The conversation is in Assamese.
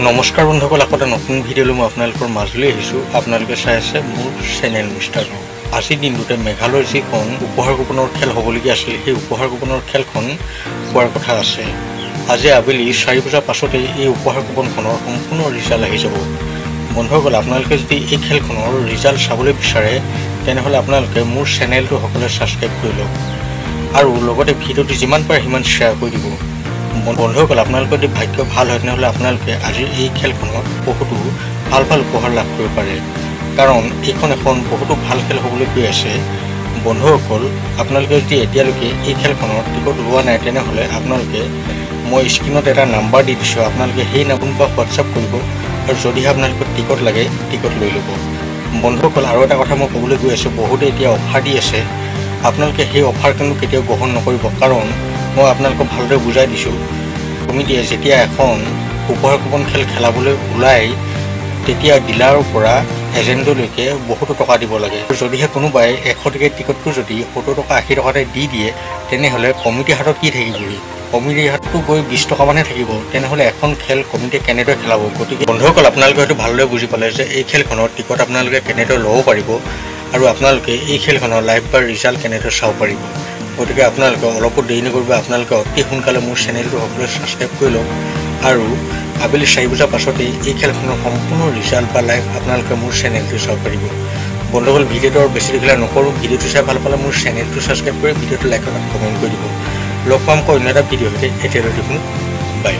নমস্কাৰ বন্ধুসকল, এটা নতুন ভিডিঅ'লৈ মই আপোনালোকৰ মাজলৈ আহিছোঁ। আপোনালোকে চাই আছে মোৰ চেনেল মিষ্টাৰ ন। আজিৰ দিনটোতে মেঘালয়ৰ যিখন উপহাৰ কুপনৰ খেল হ'বলগীয়া আছিল, সেই উপহাৰ কুপনৰ খেলখন হোৱাৰ কথা আছে। আজি আবেলি 4 বজাৰ পাছতেই এই উপহাৰ কুপনখনৰ সম্পূৰ্ণ ৰিজাল্ট আহি যাব। বন্ধুসকল, আপোনালোকে যদি এই খেলখনৰ ৰিজাল্ট চাবলৈ বিচাৰে তেনেহ'লে আপোনালোকে মোৰ চেনেলটো সকলোৱে ছাবস্ক্ৰাইব কৰি লওক আৰু লগতে ভিডিঅ'টো যিমান পাৰে সিমান শ্বেয়াৰ কৰি দিব। বন্ধুসকল, আপোনালোকৰ যদি ভাগ্য ভাল হয় তেনেহ'লে আপোনালোকে আজিৰ এই খেলখনত বহুতো ভাল উপহাৰ লাভ কৰিব পাৰে, কাৰণ এইখন এখন বহুতো ভাল খেল হ'বলৈ গৈ আছে। বন্ধুসকল, আপোনালোকে যদি এতিয়ালৈকে এই খেলখনৰ টিকট লোৱা নাই তেনেহ'লে আপোনালোকে মই স্ক্ৰীণত এটা নাম্বাৰ দি দিছোঁ, আপোনালোকে সেই নাম্বাৰৰ পৰা হোৱাটছআপ কৰিব আৰু যদিহে আপোনালোকৰ টিকট লাগে টিকট লৈ ল'ব। বন্ধুসকল, আৰু এটা কথা মই ক'বলৈ গৈ আছোঁ, বহুতে এতিয়া অফাৰ দি আছে। আপোনালোকে সেই অফাৰ কিন্তু কেতিয়াও গ্ৰহণ নকৰিব, কাৰণ মই আপোনালোকক ভালদৰে বুজাই দিছোঁ। কমিটিয়ে যেতিয়া এখন উপহাৰ কুপন খেল খেলাবলৈ ওলায় তেতিয়া ডিলাৰৰ পৰা এজেণ্টলৈকে বহুতো টকা দিব লাগে। যদিহে কোনোবাই 100 টকীয়া টিকটটো যদি 70 টকা 80 টকাতে দি দিয়ে তেনেহ'লে কমিটিৰ হাতত কি থাকিবই? কমিটিৰ হাততো গৈ 20 টকামানহে থাকিব। তেনেহ'লে এখন খেল কমিটিয়ে কেনেদৰে খেলাব? গতিকে বন্ধুসকল, আপোনালোকে হয়তো ভালদৰে বুজি পালে যে এই খেলখনৰ টিকট আপোনালোকে কেনেদৰে ল'ব পাৰিব আৰু আপোনালোকে এই খেলখনৰ লাইভ বা ৰিজাল্ট কেনেদৰে চাব পাৰিব। গতিকে আপোনালোকে অলপো দেৰি নকৰিব, আপোনালোকে অতি সোনকালে মোৰ চেনেলটো সকলোৱে ছাবস্ক্ৰাইব কৰি লওক আৰু আবেলি 4 বজাৰ পাছতেই এই খেলখনৰ সম্পূৰ্ণ ৰিজাল্ট বা লাইভ আপোনালোকে মোৰ চেনেলটো চাব পাৰিব। বন্ধুসকল, ভিডিঅ'টো আৰু বেছি দীঘলীয়া নকৰোঁ। ভিডিঅ'টো চাই ভাল পালে মোৰ চেনেলটো ছাবস্ক্ৰাইব কৰি ভিডিঅ'টো লাইক আৰু কমেণ্ট কৰি দিব। লগ পাম অন্য এটা ভিডিঅ' সৈতে। এতিয়ালৈ দেখোন বাই।